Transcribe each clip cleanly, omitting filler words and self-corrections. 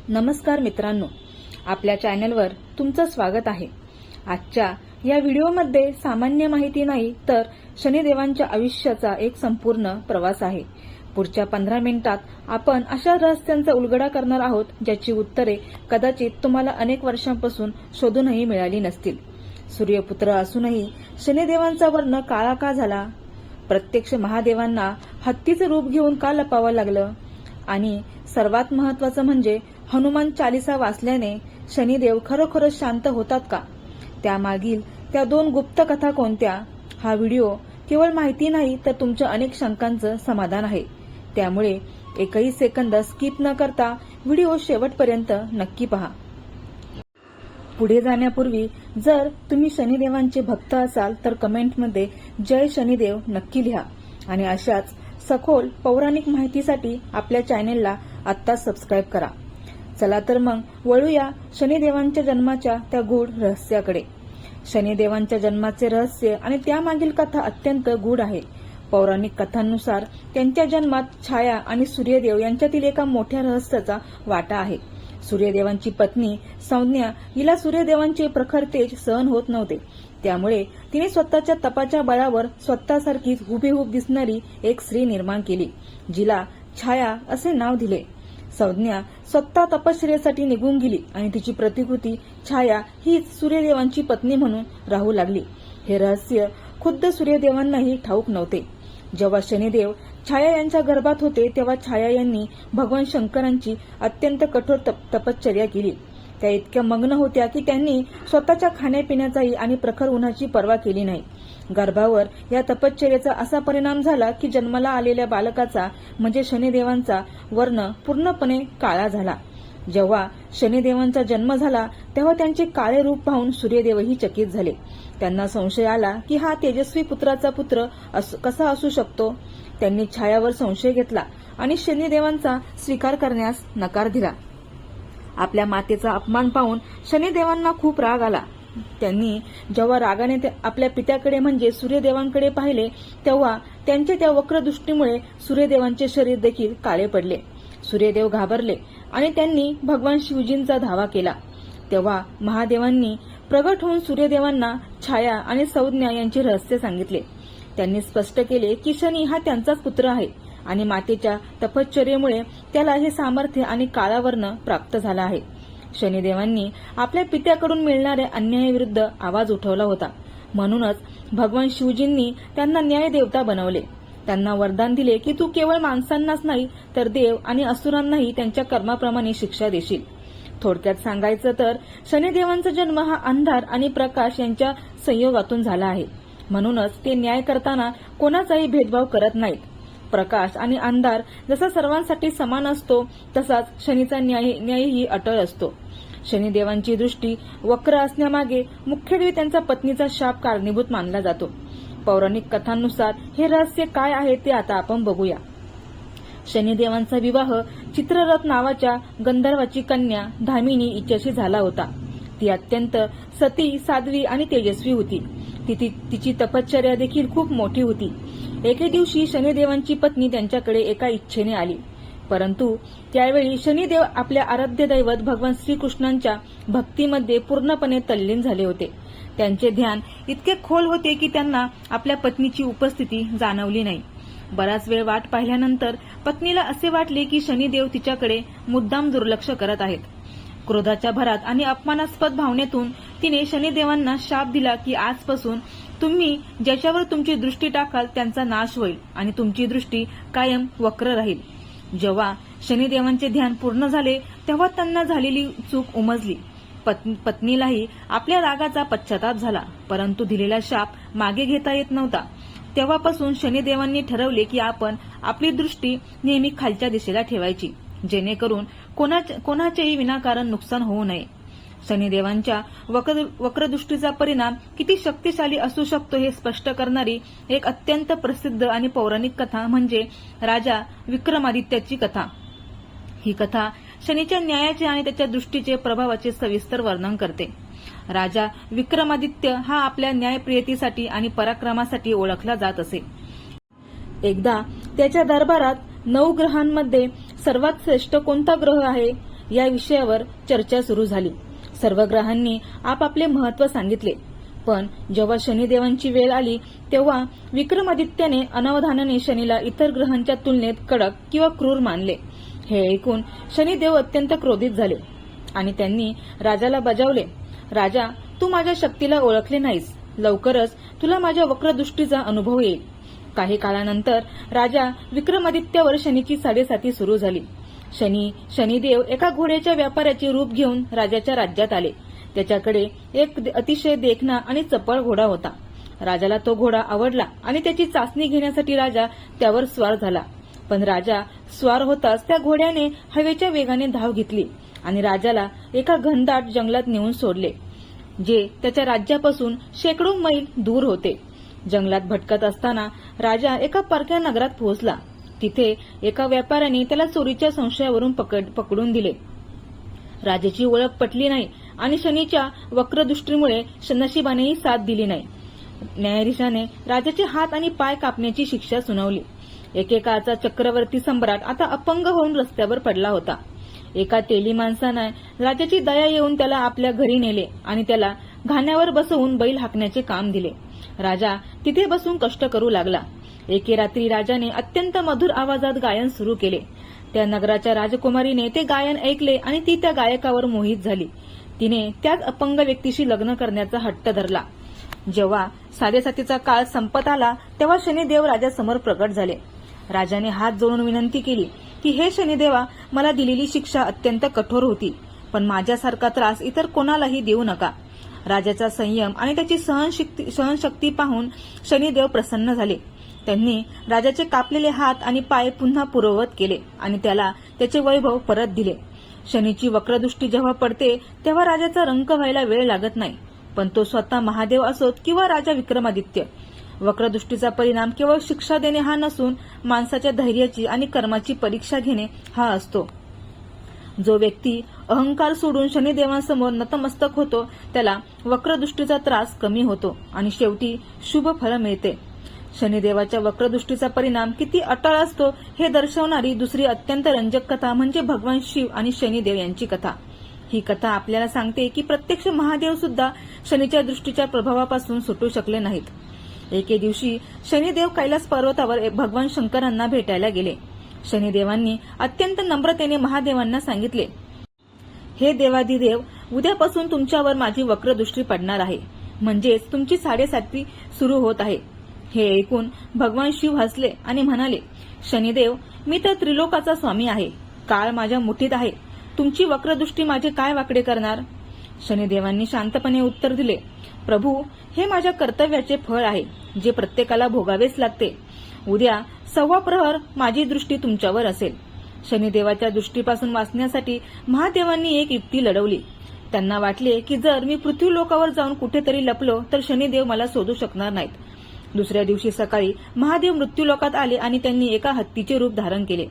नमस्कार मित्रांनो, आपल्या चॅनलवर तुमचं स्वागत आहे। आजच्या या व्हिडिओमध्ये सामान्य माहिती नाही तर शनिदेवांच्या आयुष्याचा एक संपूर्ण प्रवास आहे। पुढच्या 15 मिनिटात आपण अशा रहस्यांचा उलगडा करणार आहोत ज्याची उत्तरे कदाचित तुम्हाला अनेक वर्षांपासून शोधूनही मिळाली नसतील। सूर्यपुत्र असूनही शनिदेवांचा वर्ण काळा का झाला? प्रत्यक्ष महादेवांना हत्तीचे रूप घेऊन का लपावं लागलं? आणि सर्वात महत्त्वाचं म्हणजे हनुमान चालीसा वाचल्याने शनिदेव खरोखरच शांत होतात का? त्यामागील त्या 2 गुप्त कथा कोणत्या? हा व्हिडिओ केवळ माहिती नाही तर तुमच्या अनेक शंकांचं समाधान आहे। त्यामुळे एकही सेकंद स्किप न करता व्हिडिओ शेवटपर्यंत नक्की पहा। पुढे जाण्यापूर्वी जर तुम्ही शनिदेवांचे भक्त असाल तर कमेंटमध्ये जय शनिदेव नक्की लिहा आणि अशाच सखोल पौराणिक माहितीसाठी आपल्या चॅनेलला आत्ता सबस्क्राईब करा। चला तर मग वळूया शनिदेवांच्या जन्माच्या त्या गूढ रहस्याकडे। शनिदेवांच्या जन्माचे रहस्य आणि त्यामागील कथा अत्यंत गूढ आहे। पौराणिक कथांनुसार त्यांच्या जन्मात छाया आणि सूर्यदेव यांच्यातील एका मोठ्या रहस्याचा वाटा आहे। सूर्यदेवांची पत्नी संज्ञा हिला सूर्यदेवांचे प्रखर तेज सहन होत नव्हते, त्यामुळे तिने स्वतःच्या तपाच्या बळावर स्वतःसारखीच हुबेहूब दिसणारी एक स्त्री निर्माण केली, जिला छाया असे नाव दिले। संज्ञा स्वतः तपश्चर्येसाठी निघून गेली आणि तिची प्रतिकृती छाया हीच सूर्यदेवांची पत्नी म्हणून राहू लागली। हे रहस्य खुद्द सूर्यदेवांनाही ठाऊक नव्हते। जेव्हा शनिदेव छाया यांच्या गर्भात होते तेव्हा छाया यांनी भगवान शंकरांची अत्यंत कठोर तपश्चर्या केली। त्या इतक्या मग्न होत्या की त्यांनी स्वतःच्या खाण्यापिण्याचाही आणि प्रखर उन्हाची पर्वा केली नाही। गर्भावर या तपश्चर्येचा असा परिणाम झाला की जन्माला आलेल्या बालकाचा म्हणजे शनिदेवांचा वर्ण पूर्णपणे काळा झाला। जेव्हा शनिदेवांचा जन्म झाला तेव्हा त्यांचे काळे रूप पाहून सूर्यदेवही चकित झाले। त्यांना संशय आला की हा तेजस्वी पुत्राचा पुत्र कसा असू शकतो। त्यांनी छायावर संशय घेतला आणि शनिदेवांचा स्वीकार करण्यास नकार दिला। आपल्या मातेचा अपमान पाहून शनिदेवांना खूप राग आला। त्यांनी जेव्हा रागाने आपल्या पित्याकडे म्हणजे सूर्यदेवांकडे पाहिले तेव्हा त्यांच्या त्या वक्र दृष्टीमुळे सूर्यदेवांचे शरीर देखील काळे पडले। सूर्यदेव घाबरले आणि त्यांनी भगवान शिवजींचा धावा केला। तेव्हा महादेवांनी प्रगट होऊन सूर्यदेवांना छाया आणि संज्ञा यांचे रहस्य सांगितले। त्यांनी स्पष्ट केले की शनी हा त्यांचाच पुत्र आहे आणि मातेच्या तपश्चर्येमुळे त्याला हे सामर्थ्य आणि काळा वर्ण प्राप्त झाला आहे। शनिदेवांनी आपल्या पित्याकडून मिळणाऱ्या अन्यायाविरुद्ध आवाज उठवला होता, म्हणूनच भगवान शिवजींनी त्यांना न्याय देवता बनवले। त्यांना वरदान दिले की तू केवळ माणसांनाच नाही तर देव आणि असुरांनाही त्यांच्या कर्माप्रमाणे शिक्षा देशील। थोडक्यात सांगायचं तर शनिदेवांचा जन्म हा अंधार आणि प्रकाश यांच्या संयोगातून झाला आहे, म्हणूनच ते न्याय करताना कोणाचाही भेदभाव करत नाहीत। प्रकाश आणि अंधार जसा सर्वांसाठी समान असतो तसाच शनीचा न्यायही अटळ असतो। शनिदेवांची दृष्टी वक्र असण्यामागे मुख्यत्वे त्यांचा पत्नीचा शाप कारणीभूत मानला जातो। पौराणिक कथांनुसार हे रहस्य काय आहे ते आता आपण बघूया। शनिदेवांचा विवाह चित्ररथ नावाच्या गंधर्वाची कन्या धामिनी हिच्याशी झाला होता। ती अत्यंत सती, साध्वी आणि तेजस्वी होती। तिची तपश्चर्या देखील खूप मोठी होती। एके दिवशी शनिदेवांची पत्नी त्यांच्याकडे एका इच्छेने आली, परंतु त्यावेळी शनिदेव आपल्या आराध्य दैवत भगवान श्रीकृष्णांच्या भक्तीमध्ये पूर्णपणे तल्लीन झाले होते। त्यांचे ध्यान इतके खोल होते की त्यांना आपल्या पत्नीची उपस्थिती जाणवली नाही। बराच वेळ वाट पाहिल्यानंतर पत्नीला असे वाटले की शनिदेव तिच्याकडे मुद्दाम दुर्लक्ष करत आहेत। क्रोधाच्या भरात आणि अपमानास्पद भावनेतून तिने शनिदेवांना शाप दिला की आजपासून तुम्ही ज्याच्यावर तुमची दृष्टी टाकाल त्यांचा नाश होईल आणि तुमची दृष्टी कायम वक्र राहील। जेव्हा शनिदेवांचे ध्यान पूर्ण झाले तेव्हा त्यांना झालेली चूक उमजली। पत्नीलाही आपल्या रागाचा पश्चाताप झाला, परंतु दिलेला शाप मागे घेता येत नव्हता। तेव्हापासून शनिदेवांनी ठरवले की आपण आपली दृष्टी नेहमी खालच्या दिशेला ठेवायची, जेणेकरून कोणाचेही विनाकारण नुकसान होऊ नये। शनिदेवांच्या वक्रदृष्टीचा परिणाम किती शक्तिशाली असू शकतो हे स्पष्ट करणारी एक अत्यंत प्रसिद्ध आणि पौराणिक कथा म्हणजे राजा विक्रमादित्याची कथा। ही कथा शनीच्या न्यायाचे आणि त्याच्या दृष्टीचे प्रभावाचे सविस्तर वर्णन करते। राजा विक्रमादित्य हा आपल्या न्यायप्रियतेसाठी आणि पराक्रमासाठी ओळखला जात असे। एकदा त्याच्या दरबारात 9 ग्रहांमध्ये सर्वात श्रेष्ठ कोणता ग्रह आहे या विषयावर चर्चा सुरू झाली. सर्व ग्रहांनी आपापले महत्त्व सांगितले. पण जेव्हा शनिदेवांची वेळ आली तेव्हा विक्रमादित्याने अनावधानाने शनीला इतर ग्रहांच्या तुलनेत कडक किंवा क्रूर मानले. हे ऐकून शनिदेव अत्यंत क्रोधित झाले आणि त्यांनी राजाला बजावले, राजा, तू माझ्या शक्तीला ओळखले नाहीस. लवकरच तुला माझ्या वक्रदृष्टीचा अनुभव येईल. काही काळानंतर राजा विक्रमादित्यावर शनीची साडेसाती सुरू झाली. शनिदेव एका घोड्याच्या व्यापाऱ्याचे रूप घेऊन राजाच्या राज्यात आले. त्याच्याकडे एक अतिशय देखणा आणि चपळ घोडा होता. राजाला तो घोडा आवडला आणि त्याची चाचणी घेण्यासाठी राजा त्यावर स्वार झाला. पण राजा स्वार होताच त्या घोड्याने हवेच्या वेगाने धाव घेतली आणि राजाला एका घनदाट जंगलात नेऊन सोडले, जे त्याच्या राज्यापासून शेकडो मैल दूर होते. जंगलात भटकत असताना राजा एका परक्या नगरात पोहोचला. तिथे एका व्यापाऱ्याने त्याला चोरीच्या संशयावरून पकडून दिले. राजाची ओळख पटली नाही आणि शनीच्या वक्रदृष्टीमुळे नशिबानेही साथ दिली नाही. न्यायाधीशाने राजाचे हात आणि पाय कापण्याची शिक्षा सुनावली. एकेकाळचा चक्रवर्ती सम्राट आता अपंग होऊन रस्त्यावर पडला होता. एका तेली माणसाने राजाची दया येऊन त्याला आपल्या घरी नेले आणि त्याला घाण्यावर बसवून बैल हाकण्याचे काम दिले. राजा तिथे बसून कष्ट करू लागला. एके रात्री राजाने अत्यंत मधुर आवाजात गायन सुरू केले. त्या नगराच्या राजकुमारीने ते गायन ऐकले आणि ती त्या गायकावर मोहित झाली. तिने त्याच अपंग व्यक्तीशी लग्न करण्याचा हट्ट धरला. जेव्हा साडेसातीचा काळ संपत आला तेव्हा शनिदेव राजासमोर प्रकट झाले. राजाने हात जोडून विनंती केली की हे शनिदेवा, मला दिलेली शिक्षा अत्यंत कठोर होती, पण माझ्यासारखा त्रास इतर कोणालाही देऊ नका. राजाचा संयम आणि त्याची सहनशक्ती पाहून शनिदेव प्रसन्न झाले. त्यांनी राजाचे कापलेले हात आणि पाय पुन्हा पूर्ववत केले आणि त्याला त्याचे वैभव परत दिले. शनीची वक्रदृष्टी जेव्हा पडते तेव्हा राजाचा रंक व्हायला वेळ लागत नाही, पण तो स्वतः महादेव असोत किंवा राजा विक्रमादित्य. वक्रदृष्टीचा परिणाम केवळ शिक्षा देणे हा नसून माणसाच्या धैर्याची आणि कर्माची परीक्षा घेणे हा असतो. जो व्यक्ती अहंकार सोडून शनिदेवांसमोर नतमस्तक होतो त्याला वक्रदृष्टीचा त्रास कमी होतो आणि शेवटी शुभ फळ मिळते. शनिदेवाच्या वक्रदृष्टीचा परिणाम किती अटळ असतो हे दर्शवणारी दुसरी अत्यंत रंजक कथा म्हणजे भगवान शिव आणि शनिदेव यांची कथा. ही कथा आपल्याला सांगते की प्रत्यक्ष महादेव सुद्धा शनीच्या दृष्टीच्या प्रभावापासून सुटू शकले नाहीत. एके दिवशी शनिदेव कैलास पर्वतावर भगवान शंकरांना भेटायला गेले. शनिदेवांनी अत्यंत नम्रतेने महादेवांना सांगितले, हे देवादिदेव, उद्यापासून तुमच्यावर माझी वक्रदृष्टी पडणार आहे, म्हणजेच तुमची साडेसाती सुरू होत आहे. हे ऐकून भगवान शिव हसले आणि म्हणाले, शनिदेव, मी तर त्रिलोकाचा स्वामी आहे. काळ माझ्या मुठीत आहे. तुमची वक्रदृष्टी माझे काय वाकडे करणार? शनिदेवांनी शांतपणे उत्तर दिले, प्रभू, हे माझ्या कर्तव्याचे फळ आहे, जे प्रत्येकाला भोगावेच लागते. उद्या 1:15 प्रहर माझी दृष्टी तुमच्यावर असेल. शनिदेवाच्या दृष्टीपासून वाचण्यासाठी महादेवांनी एक युक्ती लढवली. त्यांना वाटले की जर मी पृथ्वीलोकावर जाऊन कुठेतरी लपलो तर शनिदेव मला शोधू शकणार नाहीत. दुसऱ्या दिवशी सकाळी महादेव मृत्यूलोकात आले आणि त्यांनी एका हत्तीचे रूप धारण केले.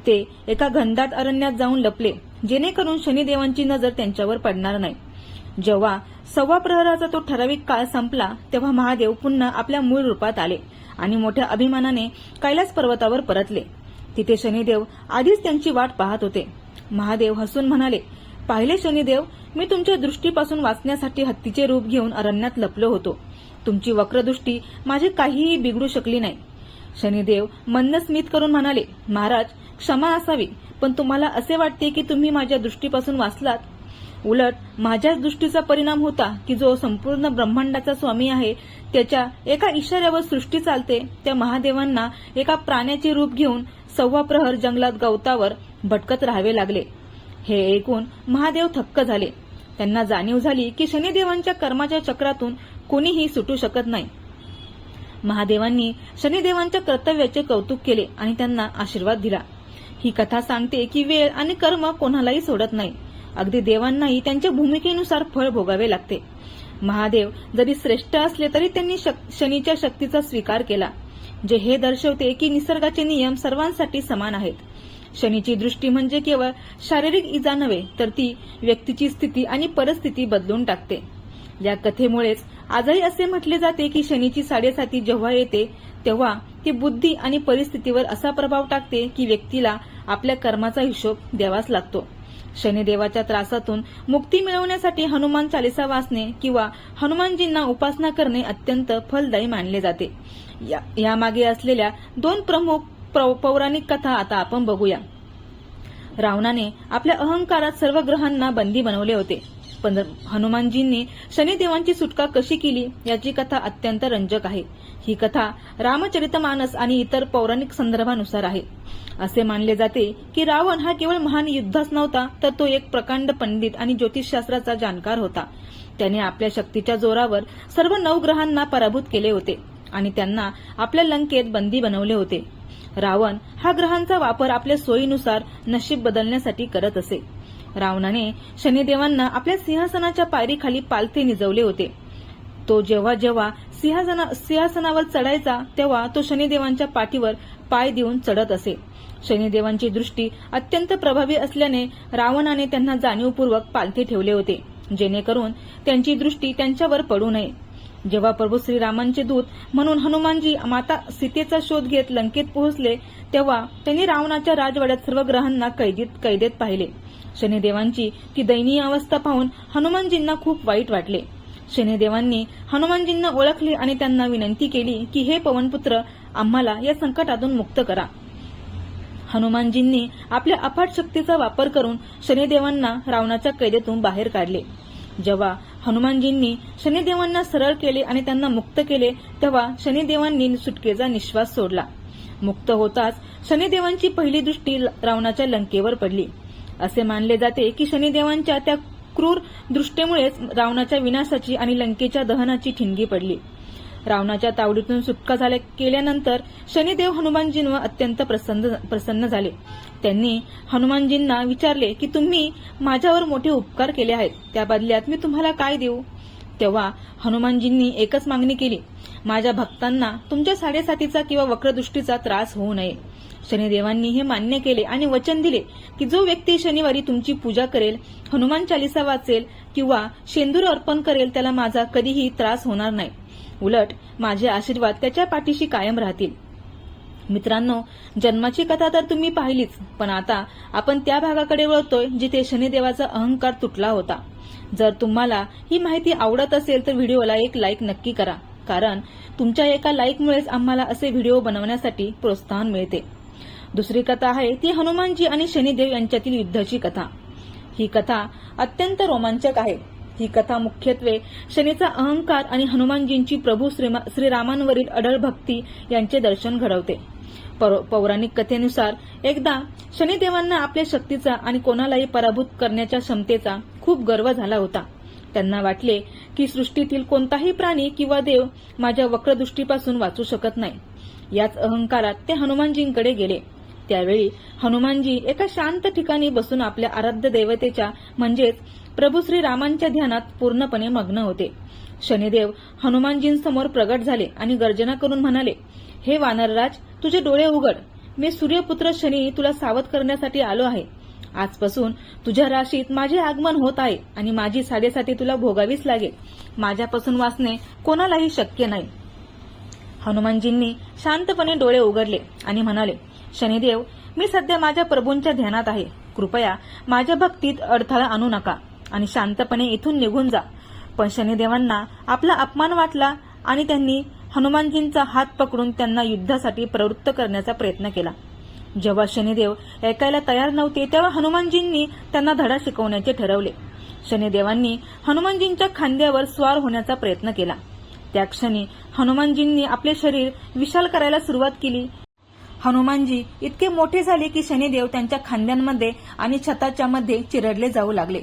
ते एका घनदाट अरण्यात जाऊन लपले, जेणेकरून शनिदेवांची नजर त्यांच्यावर पडणार नाही. जेव्हा 1:15 प्रहराचा तो ठराविक काळ संपला तेव्हा महादेव पुन्हा आपल्या मूळ रूपात आले आणि मोठ्या अभिमानाने कैलास पर्वतावर परतले. तिथे शनिदेव आधीच त्यांची वाट पाहत होते. महादेव हसून म्हणाले, पाहिले शनिदेव, मी तुमच्या दृष्टीपासून वाचण्यासाठी हत्तीचे रूप घेऊन अरण्यात लपलो होतो. तुमची वक्रदृष्टी माझे काहीही बिघडू शकली नाही. शनिदेव मंदस्मित करून म्हणाले, महाराज, क्षमा असावी, पण तुम्हाला असे वाटते की तुम्ही माझ्या दृष्टीपासून वाचलात? उलट माझ्याच दृष्टीचा परिणाम होता की जो संपूर्ण ब्रह्मांडाचा स्वामी आहे त्याच्या एका इशाऱ्यावर सृष्टी चालते. त्या महादेवांना एका प्राण्याचे रूप घेऊन 1:15 प्रहर जंगलात गवतावर भटकत राहावे लागले. हे ऐकून महादेव थक्क झाले. त्यांना जाणीव झाली की शनिदेवांच्या कर्माच्या चक्रातून कोणीही सुटू शकत नाही. महादेवांनी शनिदेवांच्या कर्तव्याचे कौतुक केले आणि त्यांना आशीर्वाद दिला. ही कथा सांगते की वेळ आणि कर्म कोणालाही सोडत नाही. अगदी देवांनाही त्यांच्या भूमिकेनुसार फळ भोगावे लागते. महादेव जरी श्रेष्ठ असले तरी त्यांनी शनीच्या शक्तीचा स्वीकार केला, जे हे दर्शवते की निसर्गाचे नियम सर्वांसाठी समान आहेत. शनीची दृष्टी म्हणजे केवळ शारीरिक इजा नव्हे, तर ती व्यक्तीची स्थिती आणि परिस्थिती बदलून टाकते. या कथेमुळेच आजही असे म्हटले जाते की शनीची साडेसाती जेव्हा येते तेव्हा ती बुद्धी आणि परिस्थितीवर असा प्रभाव टाकते की व्यक्तीला आपल्या कर्माचा हिशोब द्यावाच लागतो. शनिदेवाच्या त्रासातून मुक्ती मिळवण्यासाठी हनुमान चालिसा वाचणे किंवा हनुमानजींना उपासना करणे अत्यंत फलदायी मानले जाते। यामागे असलेल्या 2 प्रमुख पौराणिक कथा आता आपण बघूया। रावणाने आपल्या अहंकारात सर्व ग्रहांना बंदी बनवले होते, पण हनुमानजींनी शनिदेवांची सुटका कशी केली याची कथा अत्यंत रंजक आहे। ही कथा रामचरितमानस आणि इतर पौराणिक संदर्भानुसार आहे। असे मानले जाते की रावण हा केवळ महान योद्धाच नव्हता, तर तो एक प्रकांड पंडित आणि ज्योतिषशास्त्राचा जाणकार होता। त्याने आपल्या शक्तीच्या जोरावर सर्व 9 ग्रहांना पराभूत केले होते आणि त्यांना आपल्या लंकेत बंदी बनवले होते। रावण हा ग्रहांचा वापर आपल्या सोयीनुसार नशीब बदलण्यासाठी करत असे। रावणाने शनिदेवांना आपल्या सिंहासनाच्या पायरीखाली पालथे निजवले होते। तो जेव्हा जेव्हा सिंहासनावर चढायचा तेव्हा तो शनिदेवांच्या पाठीवर पाय देऊन चढत असे। शनिदेवांची दृष्टी अत्यंत प्रभावी असल्याने रावणाने त्यांना जाणीवपूर्वक पालथे ठेवले होते, जेणेकरून त्यांची दृष्टी त्यांच्यावर पडू नये। जेव्हा प्रभू श्रीरामांचे दूत म्हणून हनुमानजी माता सीतेचा शोध घेत लंकेत पोहोचले, तेव्हा त्यांनी रावणाच्या राजवाड्यात सर्व ग्रहांना कैदेत पाहिले। शनिदेवांची ती दयनीय अवस्था पाहून हनुमानजींना खूप वाईट वाटले। शनिदेवांनी हनुमानजींना ओळखले आणि त्यांना विनंती केली की हे पवनपुत्र, आम्हाला या संकटातून मुक्त करा। हनुमानजींनी आपल्या अफाट शक्तीचा वापर करून शनिदेवांना रावणाच्या कैदेतून बाहेर काढले। जेव्हा हनुमानजींनी शनिदेवांना सरळ केले आणि त्यांना मुक्त केले, तेव्हा शनिदेवांनी सुटकेचा निश्वास सोडला। मुक्त होताच शनिदेवांची पहिली दृष्टी रावणाच्या लंकेवर पडली। असे मानले जाते की शनिदेवांच्या त्या क्रूर दृष्टीमुळेच रावणाच्या विनाशाची आणि लंकेच्या दहनाची ठिणगी पडली। रावणाच्या तावडीतून सुटका केल्यानंतर शनिदेव हनुमानजींवर अत्यंत प्रसन्न झाले। त्यांनी हनुमानजींना विचारले की तुम्ही माझ्यावर मोठे उपकार केले आहेत, त्या बदल्यात मी तुम्हाला काय देऊ? तेव्हा हनुमानजींनी एकच मागणी केली, माझ्या भक्तांना तुमच्या साडेसातीचा किंवा वक्रदृष्टीचा त्रास होऊ नये। शनिदेवांनी हे मान्य केले आणि वचन दिले की जो व्यक्ती शनिवारी तुमची पूजा करेल, हनुमान चालिसा वाचेल किंवा शेंदूर अर्पण करेल, त्याला माझा कधीही त्रास होणार नाही। उलट माझे आशीर्वाद त्याच्या पाठीशी कायम राहतील। मित्रांनो, जन्माची कथा तर तुम्ही पाहिलीच, पण आता आपण त्या भागाकडे वळतोय जिथे शनिदेवाचा अहंकार तुटला होता। जर तुम्हाला ही माहिती आवडत असेल तर व्हिडिओला एक लाईक नक्की करा, कारण तुमच्या एका लाईकमुळेच आम्हाला असे व्हिडिओ बनवण्यासाठी प्रोत्साहन मिळते। दुसरी कथा आहे ती हनुमानजी आणि शनिदेव यांच्यातील युद्धाची कथा। ही कथा अत्यंत रोमांचक आहे। ही कथा मुख्यत्वे शनीचा अहंकार आणि हनुमानजींची प्रभू श्रीरामांवरील अढळ भक्ती यांचे दर्शन घडवते। पौराणिक कथेनुसार एकदा शनिदेवांना आपल्या शक्तीचा आणि कोणालाही पराभूत करण्याच्या क्षमतेचा खूप गर्व झाला होता। त्यांना वाटले की सृष्टीतील कोणताही प्राणी किंवा देव माझ्या वक्रदृष्टीपासून वाचू शकत नाही। याच अहंकारात ते हनुमानजींकडे गेले। त्यावेळी हनुमानजी एका शांत ठिकाणी बसून आपल्या आराध्य देवतेच्या म्हणजेच प्रभू श्रीरामांच्या ध्यानात पूर्णपणे मग्न होते। शनिदेव हनुमानजींसमोर प्रगट झाले आणि गर्जना करून म्हणाले, हे वानरराज, तुझे डोळे उघड। मी सूर्यपुत्र शनी तुला सावध करण्यासाठी आलो आहे। आजपासून तुझ्या राशीत माझे आगमन होत आहे आणि माझी साडेसाती तुला भोगावीच लागेल। माझ्यापासून वाचणे कोणालाही शक्य नाही। हनुमानजींनी शांतपणे डोळे उघडले आणि म्हणाले, शनिदेव, मी सध्या माझ्या प्रभूंच्या ध्यानात आहे। कृपया माझ्या भक्तीत अडथळा आणू नका आणि शांतपणे इथून निघून जा। पण शनिदेवांना आपला अपमान वाटला आणि त्यांनी हनुमानजींचा हात पकडून त्यांना युद्धासाठी प्रवृत्त करण्याचा प्रयत्न केला। जेव्हा शनिदेव ऐकायला तयार नव्हते, तेव्हा हनुमानजींनी त्यांना धडा शिकवण्याचे ठरवले। शनिदेवांनी हनुमानजींच्या खांद्यावर स्वार होण्याचा प्रयत्न केला। त्या क्षणी हनुमानजींनी आपले शरीर विशाल करायला सुरुवात केली। हनुमानजी इतके मोठे झाले की शनिदेव त्यांच्या खांद्यांमध्ये आणि छताच्या मध्ये चिरडले जाऊ लागले।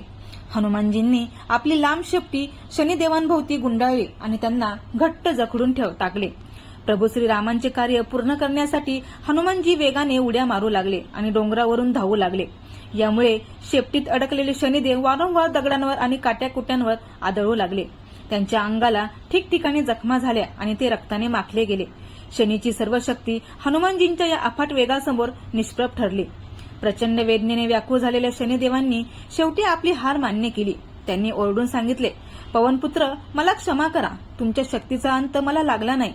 हनुमानजींनी आपली लांब शेपटी शनिदेवांभोवती गुंडाळली आणि त्यांना घट्ट जखडून टाकले। प्रभू श्रीरामांचे कार्य पूर्ण करण्यासाठी हनुमानजी वेगाने उड्या मारू लागले आणि डोंगरावरून धावू लागले। यामुळे शेपटीत अडकलेले शनिदेव वारंवार दगडांवर आणि काट्याकुट्यांवर आदळू लागले। त्यांच्या अंगाला ठिकठिकाणी जखमा झाल्या आणि ते रक्ताने माखले गेले। शनीची सर्व शक्ती हनुमानजींच्या या अफाट वेगासमोर निष्प्रभ ठरली। प्रचंड वेदनेने व्याकुळ झालेल्या शनिदेवांनी शेवटी आपली हार मान्य केली। त्यांनी ओरडून सांगितले, पवनपुत्र, मला क्षमा करा। तुमच्या शक्तीचा अंत मला लागला नाही।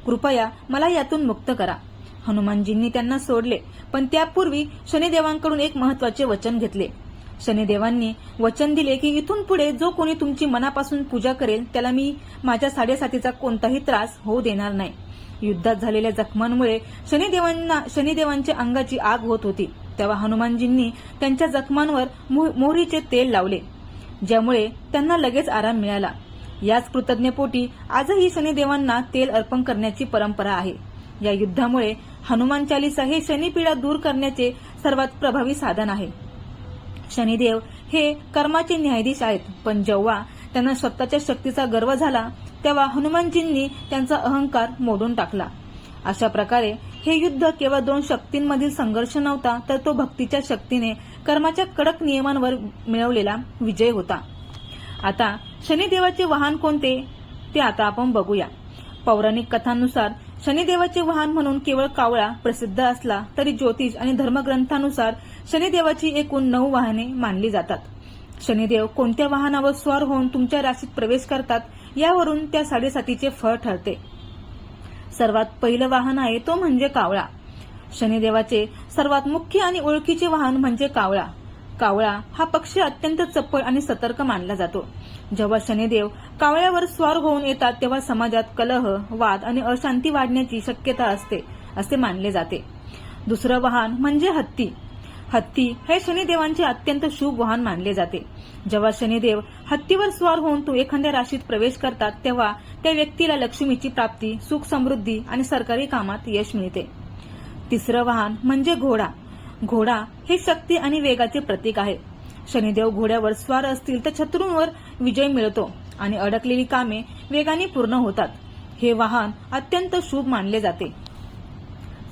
कृपया मला यातून मुक्त करा। हनुमानजींनी त्यांना सोडले, पण त्यापूर्वी शनिदेवांकडून एक महत्त्वाचे वचन घेतले। शनिदेवांनी वचन दिले की इथून पुढे जो कोणी तुमची मनापासून पूजा करेल त्याला मी माझ्या साडेसातीचा कोणताही त्रास होऊ देणार नाही. युद्धात झालेल्या जखमांमुळे शनिदेवांच्या अंगाची आग होत होती. तेव्हा हनुमानजींनी त्यांच्या जखमांवर मोहरीचे तेल लावले, ज्यामुळे त्यांना लगेच आराम मिळाला. याच कृतज्ञपोटी आजही शनिदेवांना तेल अर्पण करण्याची परंपरा आहे. या युद्धामुळे हनुमान चालीसा हे शनिपीडा दूर करण्याचे सर्वात प्रभावी साधन आहे. शनिदेव हे कर्माचे न्यायाधीश आहेत, पण जेव्हा त्यांना स्वतःच्या शक्तीचा गर्व झाला तेव्हा हनुमानजींनी त्यांचा अहंकार मोडून टाकला. अशा प्रकारे हे युद्ध केवळ दोन शक्तींमधील संघर्ष नव्हता, तर तो भक्तीच्या शक्तीने कर्माच्या कडक नियमांवर मिळवलेला विजय होता. आता शनिदेवाचे वाहन कोणते ते आता आपण बघूया. पौराणिक कथांनुसार शनिदेवाचे वाहन म्हणून केवळ कावळा प्रसिद्ध असला तरी ज्योतिष आणि धर्मग्रंथानुसार शनिदेवाची एकूण 9 वाहने मानली जातात. शनिदेव कोणत्या वाहनावर स्वार होऊन तुमच्या राशीत प्रवेश करतात यावरून त्या साडेसातीचे फळ ठरते. सर्वात पहिलं वाहन आहे तो म्हणजे कावळा. शनिदेवाचे सर्वात मुख्य आणि ओळखीचे वाहन म्हणजे कावळा. कावळा हा पक्षी अत्यंत चपळ आणि सतर्क मानला जातो. जेव्हा शनिदेव कावळ्यावर स्वार होऊन येतात तेव्हा समाजात कलह, वाद आणि अशांती वाढण्याची शक्यता असते असे मानले जाते. दुसरं वाहन म्हणजे हत्ती. हत्ती हे शनिदेवांचे अत्यंत शुभ वाहन मानले जाते. जेव्हा शनिदेव हत्तीवर स्वार होऊन तो एखाद्या राशीत प्रवेश करतात तेव्हा त्या व्यक्तीला लक्ष्मीची प्राप्ती, सुख समृद्धी आणि सरकारी कामात यश मिळते. तिसरं वाहन म्हणजे घोडा. घोडा हे शक्ती आणि वेगाचे प्रतीक आहे. शनिदेव घोड्यावर स्वार असतील तर शत्रूंवर विजय मिळतो आणि अडकलेली कामे वेगाने पूर्ण होतात. हे वाहन अत्यंत शुभ मानले जाते.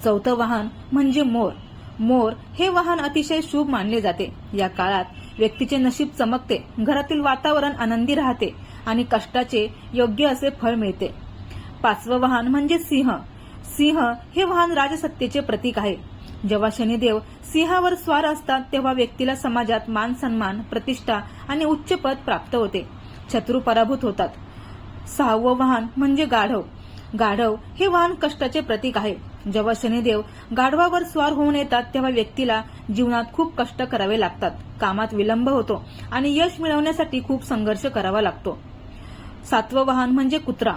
चौथं वाहन म्हणजे मोर. मोर हे वाहन अतिशय शुभ मानले जाते. या काळात व्यक्तीचे नशीब चमकते, घरातील वातावरण आनंदी राहते आणि कष्टाचे योग्य असे फळ मिळते. पाचवं वाहन म्हणजे सिंह. सिंह हे वाहन राजसत्तेचे प्रतीक आहे. जेव्हा शनिदेव सिंहावर स्वार असतात तेव्हा व्यक्तीला समाजात मान सन्मान, प्रतिष्ठा आणि उच्च पद प्राप्त होते. शत्रू पराभूत होतात. सहावं वाहन म्हणजे गाढव. गाढव हे वाहन कष्टाचे प्रतीक आहे. जेव्हा शनिदेव गाढवावर स्वार होऊन येतात तेव्हा व्यक्तीला जीवनात खूप कष्ट करावे लागतात, कामात विलंब होतो आणि यश मिळवण्यासाठी खूप संघर्ष करावा लागतो. सातवं वाहन म्हणजे कुत्रा.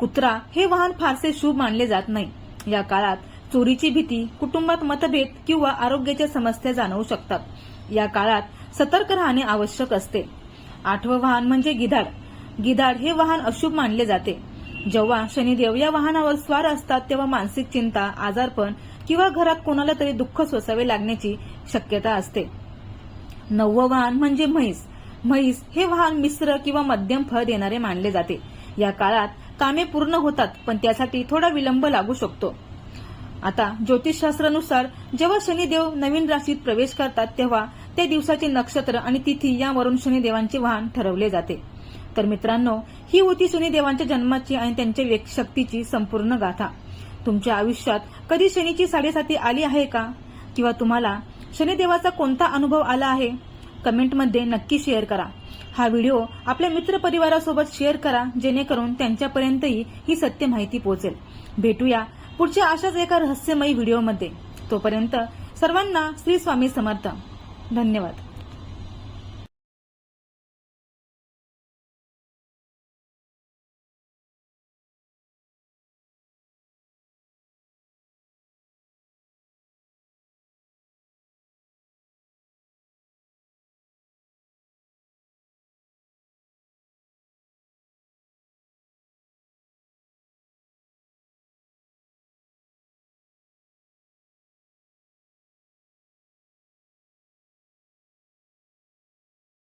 कुत्रा हे वाहन फारसे शुभ मानले जात नाही. या काळात चोरीची भीती, कुटुंबात मतभेद किंवा आरोग्याच्या समस्या जाणवू शकतात. या काळात सतर्क राहणे आवश्यक असते. आठवं वाहन म्हणजे गिधाड. गिधाड हे वाहन अशुभ मानले जाते. जेव्हा शनिदेव या वाहनावर स्वार असतात तेव्हा मानसिक चिंता, आजारपण किंवा घरात कोणाला तरी दुःख सोसावे लागण्याची शक्यता असते. नववं वाहन म्हणजे म्हैस. म्हैस हे वाहन मिश्र किंवा मध्यम फळ देणारे मानले जाते. या काळात कामे पूर्ण होतात, पण त्यासाठी थोडा विलंब लागू शकतो. आता ज्योतिषशास्त्रानुसार जेव्हा शनिदेव नवीन राशीत प्रवेश करतात तेव्हा त्या दिवसाचे नक्षत्र आणि तिथी यावरून शनिदेवांचे वाहन ठरवले जाते. तर मित्रांनो, ही होती शनिदेवांच्या जन्माची आणि त्यांच्या शक्तीची संपूर्ण गाथा. तुमच्या आयुष्यात कधी शनीची साडेसाती आली आहे का? किंवा तुम्हाला शनिदेवाचा कोणता अनुभव आला आहे? कमेंटमध्ये नक्की शेअर करा. हा व्हिडिओ आपल्या मित्रपरिवारासोबत शेअर करा, जेणेकरून त्यांच्यापर्यंतही ही सत्य माहिती पोहोचेल. भेटूया पुढच्या अशाच एका रहस्यमयी व्हिडिओमध्ये. तोपर्यंत सर्वांना श्री स्वामी समर्थ. धन्यवाद.